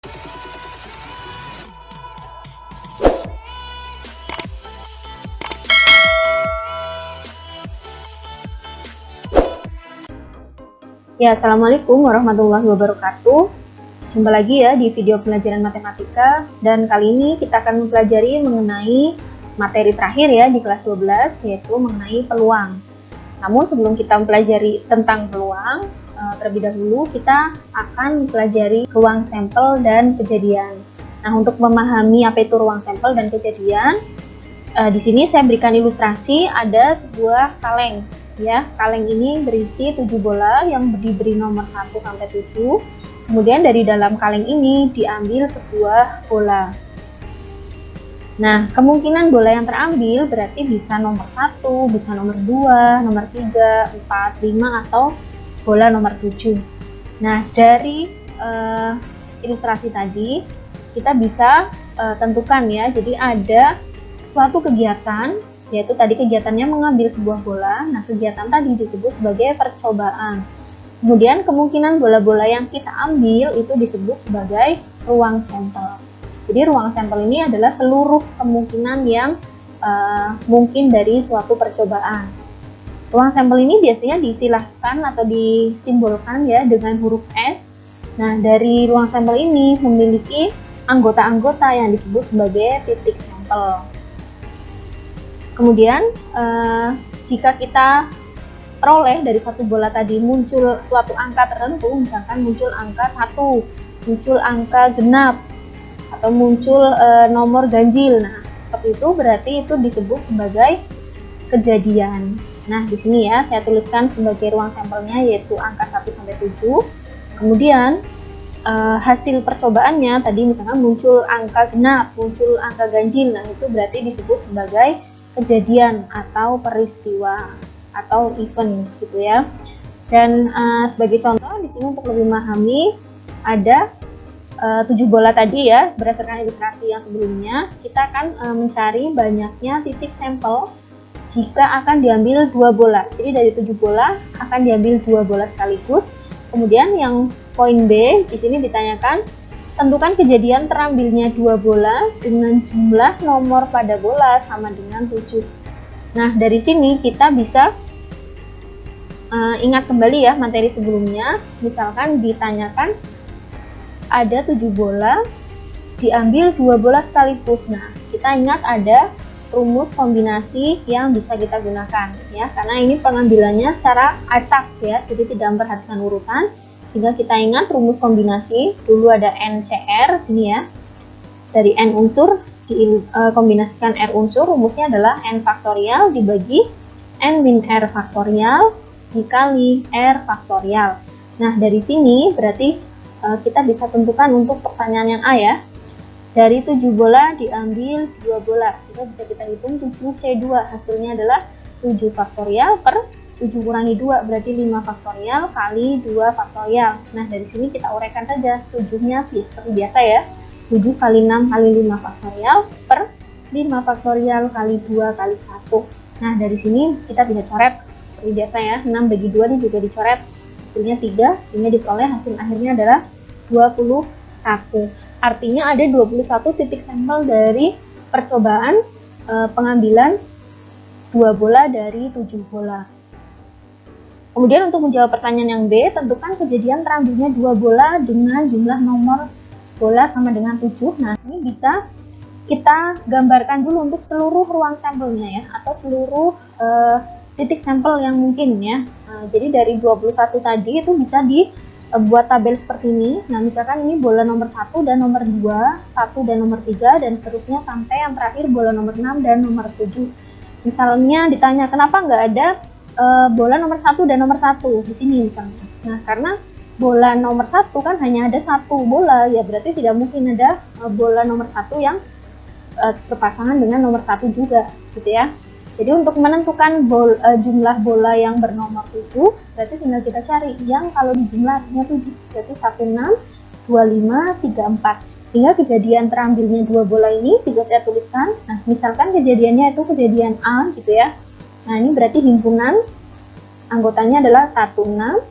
Ya, Assalamualaikum warahmatullahi wabarakatuh. Jumpa lagi ya di video pelajaran matematika, dan kali ini kita akan mempelajari mengenai materi terakhir ya di kelas 12, yaitu mengenai peluang. Namun sebelum kita mempelajari tentang peluang, terlebih dahulu kita akan mempelajari ruang sampel dan kejadian. Nah, untuk memahami apa itu ruang sampel dan kejadian, di sini saya berikan ilustrasi ada sebuah kaleng. Ya, kaleng ini berisi 7 bola yang diberi nomor 1 sampai 7. Kemudian dari dalam kaleng ini diambil sebuah bola. Nah, kemungkinan bola yang terambil berarti bisa nomor 1, bisa nomor 2, nomor 3, 4, 5, atau bola nomor 7. Nah, dari ilustrasi tadi kita bisa tentukan ya. Jadi ada suatu kegiatan, yaitu tadi kegiatannya mengambil sebuah bola. Nah, kegiatan tadi disebut sebagai percobaan. Kemudian kemungkinan bola-bola yang kita ambil itu disebut sebagai ruang sampel. Jadi ruang sampel ini adalah seluruh kemungkinan yang mungkin dari suatu percobaan. Ruang sampel ini biasanya diistilahkan atau disimbolkan ya dengan huruf S. Nah, dari ruang sampel ini memiliki anggota-anggota yang disebut sebagai titik sampel. Kemudian jika kita peroleh dari satu bola tadi muncul suatu angka tertentu, misalkan muncul angka 1, muncul angka genap, atau muncul nomor ganjil. Nah, seperti itu berarti itu disebut sebagai kejadian. Nah, di sini ya saya tuliskan sebagai ruang sampelnya yaitu angka 1 sampai 7. Kemudian hasil percobaannya tadi misalkan muncul angka genap, muncul angka ganjil. Nah, itu berarti disebut sebagai kejadian atau peristiwa atau event gitu ya. Dan sebagai contoh di sini untuk lebih memahami ada 7 bola tadi ya, berdasarkan ilustrasi yang sebelumnya kita akan mencari banyaknya titik sampel jika akan diambil 2 bola. Jadi dari 7 bola akan diambil 2 bola sekaligus. Kemudian yang poin B di sini ditanyakan, tentukan kejadian terambilnya 2 bola dengan jumlah nomor pada bola sama dengan 7. Nah, dari sini kita bisa ingat kembali ya materi sebelumnya. Misalkan ditanyakan ada 7 bola, diambil 2 bola sekaligus. Nah, kita ingat ada rumus kombinasi yang bisa kita gunakan ya, karena ini pengambilannya secara acak ya, jadi tidak memperhatikan urutan. Sehingga kita ingat rumus kombinasi, dulu ada NCR ini ya, dari N unsur dikombinasikan R unsur, rumusnya adalah N faktorial dibagi N min R faktorial dikali R faktorial. Nah, dari sini berarti kita bisa tentukan untuk pertanyaan yang A ya, dari 7 bola diambil 2 bola, sehingga bisa kita hitung 7C2, hasilnya adalah 7 faktorial per 7 kurangi 2 berarti 5 faktorial kali 2 faktorial. Nah, dari sini kita uraikan saja 7-nya seperti biasa ya. 7 kali 6 kali 5 faktorial per 5 faktorial kali 2 kali 1. Nah, dari sini kita bisa coret seperti biasa ya. 6 bagi 2 ini juga dicoret. Hasilnya 3, sehingga diperoleh hasil akhirnya adalah 21. Artinya ada 21 titik sampel dari percobaan pengambilan 2 bola dari 7 bola. Kemudian untuk menjawab pertanyaan yang B, tentukan kejadian terambilnya 2 bola dengan jumlah nomor bola sama dengan 7. Nah, ini bisa kita gambarkan dulu untuk seluruh ruang sampelnya ya, atau seluruh titik sampel yang mungkin ya. Jadi dari 21 tadi itu bisa dibuat tabel seperti ini. Nah, misalkan ini bola nomor 1 dan nomor 2, 1 dan nomor 3, dan seterusnya sampai yang terakhir bola nomor 6 dan nomor 7. Misalnya ditanya, kenapa nggak ada bola nomor 1 dan nomor 1 di sini misalnya. Nah, karena bola nomor 1 kan hanya ada 1 bola, ya berarti tidak mungkin ada bola nomor 1 yang berpasangan dengan nomor 1 juga, gitu ya. Jadi untuk menentukan jumlah bola yang bernomor 7, berarti tinggal kita cari yang kalau di jumlahnya 7, berarti 16, 25, 34. Sehingga kejadian terambilnya 2 bola ini bisa saya tuliskan. Nah, misalkan kejadiannya itu kejadian A gitu ya. Nah, ini berarti himpunan anggotanya adalah 16,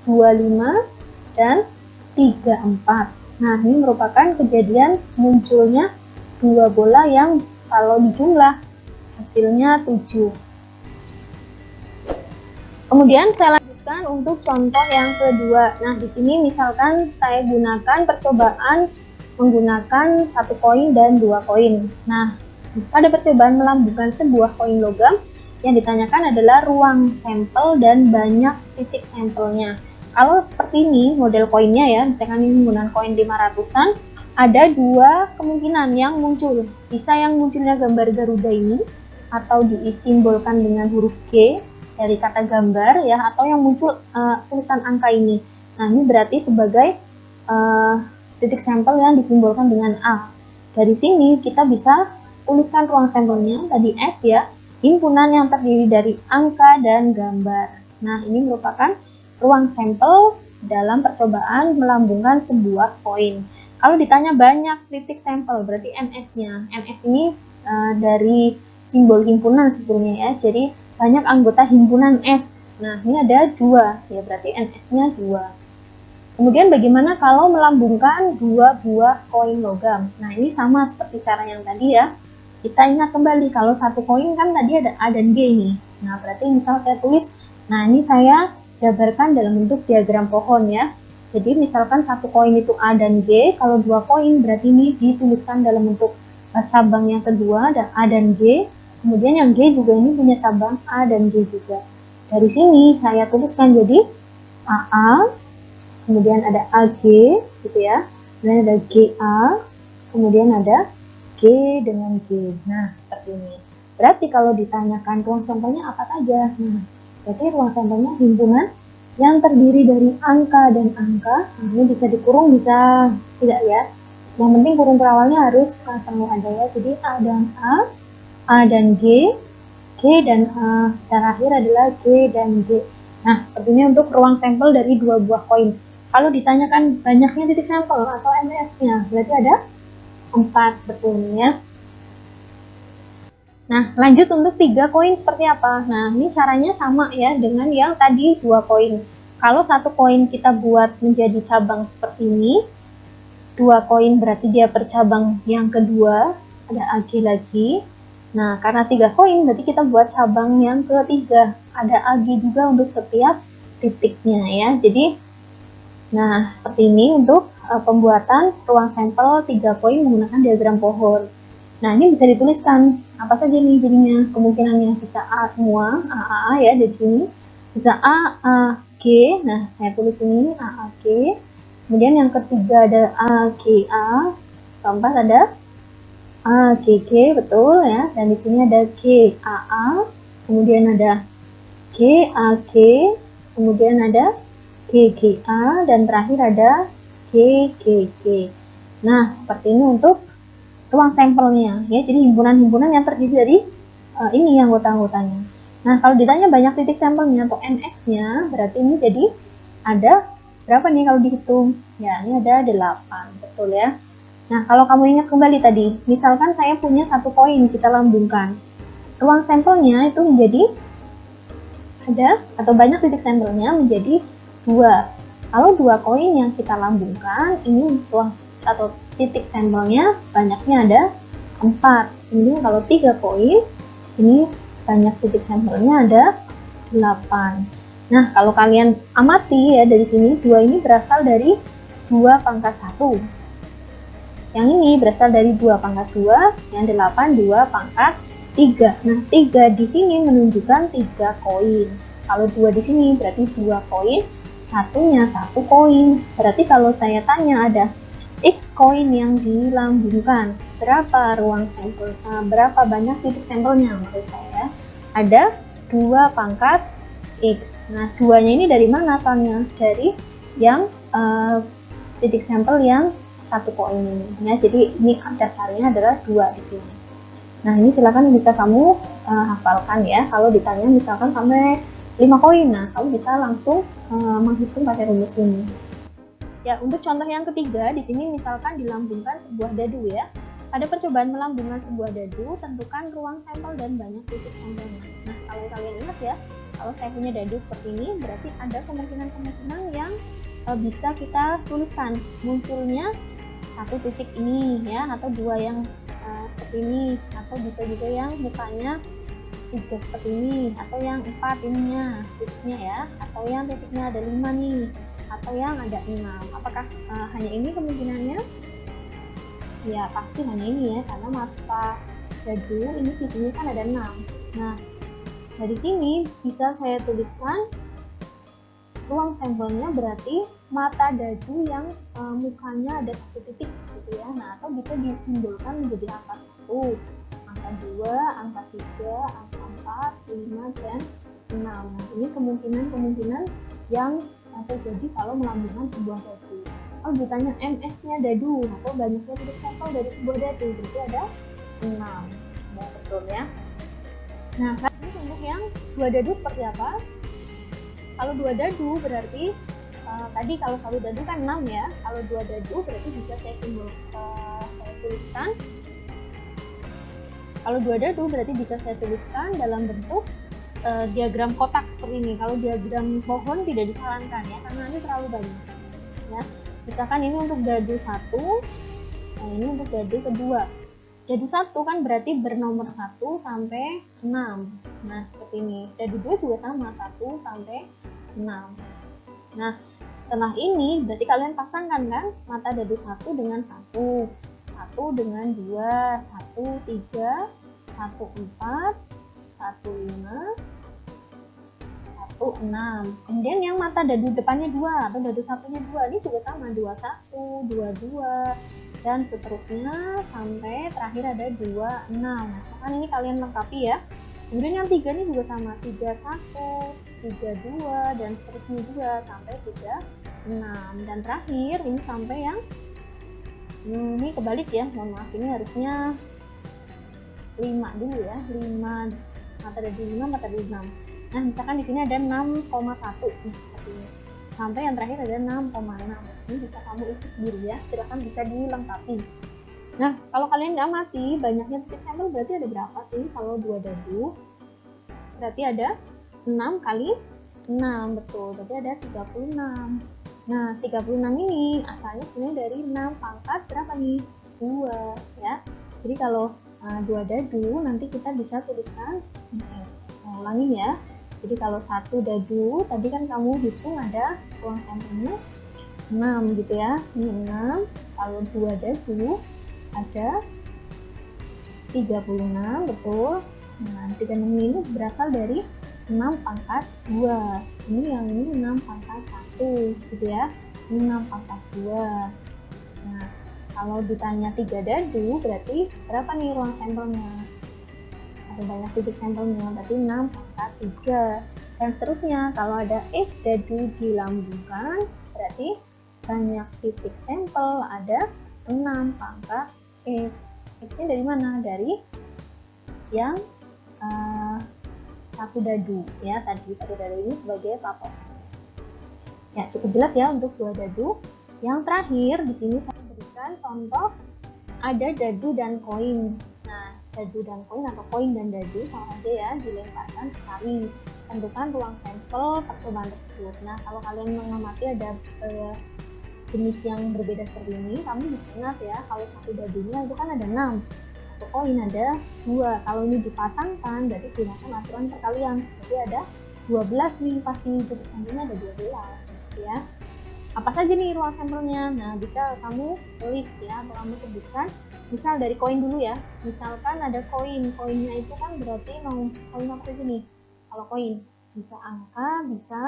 25, dan 34. Nah, ini merupakan kejadian munculnya dua bola yang kalau dijumlah hasilnya 7. Kemudian saya lanjutkan untuk contoh yang kedua. Nah, di sini misalkan saya gunakan percobaan menggunakan 1 koin dan 2 koin. Nah, pada percobaan melambungkan sebuah koin logam, yang ditanyakan adalah ruang sampel dan banyak titik sampelnya. Kalau seperti ini model koinnya ya, misalkan ini menggunakan koin 500-an, ada dua kemungkinan yang muncul. Bisa yang munculnya gambar Garuda ini, atau disimbolkan dengan huruf G dari kata gambar ya, atau yang muncul tulisan angka ini. Nah, ini berarti sebagai titik sampel yang disimbolkan dengan A. Dari sini kita bisa tuliskan ruang sampelnya tadi S ya, himpunan yang terdiri dari angka dan gambar. Nah, ini merupakan ruang sampel dalam percobaan melambungkan sebuah koin. Kalau ditanya banyak titik sampel, berarti NS-nya. NS ini dari simbol himpunan sebetulnya ya, jadi banyak anggota himpunan S. Nah, ini ada 2, ya berarti NS-nya 2. Kemudian bagaimana kalau melambungkan 2 buah koin logam? Nah, ini sama seperti cara yang tadi ya. Kita ingat kembali, kalau 1 koin kan tadi ada A dan G nih. Nah, berarti misal saya tulis, nah ini saya jabarkan dalam bentuk diagram pohon ya. Jadi misalkan 1 koin itu A dan G, kalau 2 koin berarti ini dituliskan dalam bentuk cabang yang kedua, ada A dan G. Kemudian yang G juga ini punya cabang A dan G juga. Dari sini saya tuliskan jadi AA, kemudian ada AG gitu ya, kemudian ada GA, kemudian ada G dengan G. Nah, seperti ini. Berarti kalau ditanyakan ruang sampelnya apa saja? Nah, berarti ruang sampelnya himpunan yang terdiri dari angka dan angka. Ini bisa dikurung, bisa tidak ya. Yang penting kurung terawalnya harus selalu ada ya. Jadi A dan A dan G dan A. Terakhir adalah G dan G. Nah, seperti ini untuk ruang sampel dari 2 buah koin. Kalau ditanyakan banyaknya titik sampel atau NS-nya, berarti ada 4, betul ya. Nah, lanjut untuk 3 koin seperti apa? Nah, ini caranya sama ya dengan yang tadi 2 koin. Kalau 1 koin kita buat menjadi cabang seperti ini, 2 koin berarti dia bercabang yang kedua, ada AG lagi. Nah, karena 3 koin berarti kita buat cabang yang ketiga, ada AG juga untuk setiap titiknya ya. Jadi, nah seperti ini untuk pembuatan ruang sampel 3 koin menggunakan diagram pohon. Nah, ini bisa dituliskan apa saja nih jadinya, kemungkinannya bisa A semua, A ya di sini, bisa A G. Nah, saya tulis ini A G. Kemudian yang ketiga ada A G A, keempat ada A G G, betul ya. Dan di sini ada G A A, kemudian ada G A G, kemudian ada G G A, dan terakhir ada G G G. Nah, seperti ini untuk ruang sampelnya ya, jadi himpunan-himpunan yang terdiri dari ini anggota-anggotanya. Nah, kalau ditanya banyak titik sampelnya atau NS-nya, berarti ini jadi ada berapa nih kalau dihitung? Ya, ini ada 8, betul ya. Nah, kalau kamu ingat kembali tadi, misalkan saya punya 1 koin kita lambungkan, ruang sampelnya itu menjadi ada atau banyak titik sampelnya menjadi 2. Kalau 2 koin yang kita lambungkan, ini ruang atau titik sampelnya banyaknya ada 4. Kemudian kalau 3 koin, ini banyak titik sampelnya ada 8. Nah, kalau kalian amati ya dari sini, 2 ini berasal dari 2 pangkat 1. Yang ini berasal dari 2 pangkat 2, yang 8 2 pangkat 3. Nah, 3 di sini menunjukkan 3 koin. Kalau 2 di sini berarti 2 koin, satunya 1 koin. Berarti kalau saya tanya ada X koin yang dilambungkan, berapa ruang sampel, berapa banyak titik sampelnya menurut saya? Ada 2 pangkat X. Nah, 2-nya ini dari mana asalnya? Dari yang titik sampel yang 1 koin ini ya. Jadi ini dasarnya adalah 2 di sini. Nah, ini silakan bisa kamu hafalkan ya. Kalau ditanya misalkan sampai 5 koin, nah kamu bisa langsung menghitung pakai rumus ini. Ya, untuk contoh yang ketiga, di sini misalkan dilambungkan sebuah dadu ya. Pada percobaan melambungkan sebuah dadu, tentukan ruang sampel dan banyak titik sampelnya. Nah, kalau kalian ingat ya, kalau saya punya dadu seperti ini, berarti ada kemungkinan-kemungkinan yang bisa kita tuliskan. Munculnya satu titik ini ya, atau dua yang seperti ini, atau bisa juga yang mukanya tiga seperti ini, atau yang 4 ininya titiknya ya, atau yang titiknya ada 5 nih, atau yang ada 6. Apakah hanya ini kemungkinannya? Ya pasti hanya ini ya, karena mata dadu ini sisinya kan ada 6. Nah dari sini bisa saya tuliskan ruang sampelnya berarti mata dadu yang mukanya ada satu titik gitu ya. Nah atau bisa disimbolkan menjadi angka 1, angka 2, angka 3, angka 4, 5, dan 6. Nah ini kemungkinan yang terjadi kalau melambungkan sebuah dadu. Kalau ditanya MS-nya dadu atau banyaknya titik sampel dari sebuah dadu, berarti ada 6. Nah betul ya. Nah ini untuk yang dua dadu seperti apa? Kalau dua dadu berarti tadi kalau satu dadu kan 6 ya. Kalau dua dadu berarti bisa saya saya tuliskan. Kalau dua dadu berarti bisa saya tuliskan dalam bentuk diagram kotak seperti ini. Kalau diagram pohon tidak disarankan ya, karena ini terlalu banyak. Ya, misalkan ini untuk dadu 1, nah ini untuk dadu kedua. Dadu 1 kan berarti bernomor 1 sampai 6. Nah seperti ini. Dadu 2 juga sama, 1 sampai 6. Nah setelah ini berarti kalian pasangkan kan mata dadu 1 dengan 1, 1 dengan 2, 1, 3, 1, 4, 1, 5, 1, 6. Kemudian yang mata dadu depannya 2 atau dadu satunya 2, ini juga sama, 21, 22, dan seterusnya sampai terakhir ada 26. Nah kan ini kalian lengkapi ya. Kemudian yang 3 ini juga sama, 31, 32, dan seterusnya juga sampai 36. Dan terakhir ini sampai yang ini kebalik ya, mohon maaf, ini harusnya 5 dulu ya, 5 mata dadu 5, mata dadu 6. Nah misalkan di sini ada 6,1 nih seperti ini, sampai yang terakhir ada 6,6. Ini bisa kamu isi sendiri ya, silahkan bisa dilengkapi. Nah kalau kalian nggak mati banyaknya titik sampel berarti ada berapa sih? Kalau dua dadu berarti ada 6 kali 6, betul, berarti ada 36. Nah 36 ini asalnya sebenarnya dari 6 pangkat berapa nih? 2 ya. Jadi kalau dua dadu nanti kita bisa tuliskan, ulangin ya. Jadi kalau satu dadu tadi kan kamu hitung ada ruang sampelnya 6 gitu ya, ini 6. Kalau dua dadu ada 36, betul. Nah 36 ini berasal dari 6 pangkat 2. Ini yang ini 6 pangkat 1 gitu ya, ini 6 pangkat 2. Nah kalau ditanya 3 dadu berarti berapa nih ruang sampelnya? Ada banyak titik sampelnya, berarti 6 pangkat 3. Dan seterusnya, kalau ada X dadu dilambungkan berarti banyak titik sampel, ada 6 pangkat X. X-nya dari mana? Dari yang satu dadu ya, tadi satu dadu ini sebagai patokan. Ya cukup jelas ya untuk dua dadu. Yang terakhir di sini saya berikan contoh ada dadu dan koin. Nah dadu dan koin atau koin dan dadu sama saja ya, dilemparkan sekali. Tentukan ruang sampel percobaan tersebut. Nah kalau kalian mengamati ada jenis yang berbeda seperti ini, kamu bisa ingat ya kalau satu dadunya itu kan ada 6, satu koin ada 2. Kalau ini dipasangkan berarti gunakan aturan perkalian, jadi ada 12 nih, pasti titik sampelnya ada 12 ya. Apa saja nih ruang sampelnya? Nah bisa kamu tulis ya, atau kamu sebutkan. Misal dari koin dulu ya, misalkan ada koin, koinnya itu kan berarti mau koin apa saja nih? Kalau koin bisa angka, bisa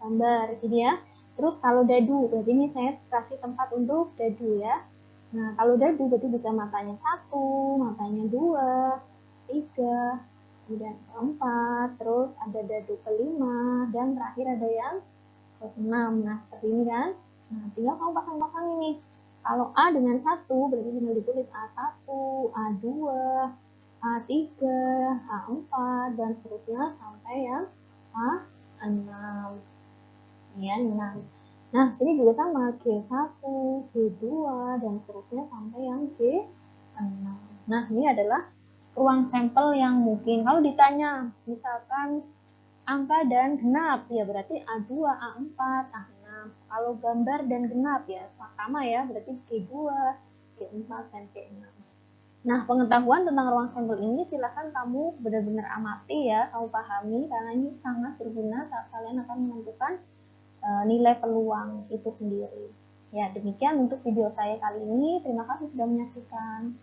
gambar gitu ya. Terus kalau dadu, berarti ini saya kasih tempat untuk dadu ya. Nah kalau dadu berarti bisa matanya 1, matanya 2, 3, kemudian 4, terus ada dadu kelima, dan terakhir ada yang ke-6. Nah seperti ini kan. Nah tinggal kamu pasang-pasang ini. Kalau A dengan 1 berarti tinggal ditulis A1, A2, A3, A4, dan seterusnya sampai yang A6 ya, 6. Nah sini juga sama, G1, G2, dan seterusnya sampai yang G6. Nah ini adalah ruang sampel yang mungkin. Kalau ditanya misalkan angka dan genap, ya berarti A2, A4, A6. Kalau gambar dan genap ya sama ya, berarti G2, G4, dan G6. Nah, pengetahuan tentang ruang sampel ini silahkan kamu benar-benar amati ya, kamu pahami, karena ini sangat berguna saat kalian akan menentukan nilai peluang itu sendiri. Ya, demikian untuk video saya kali ini. Terima kasih sudah menyaksikan.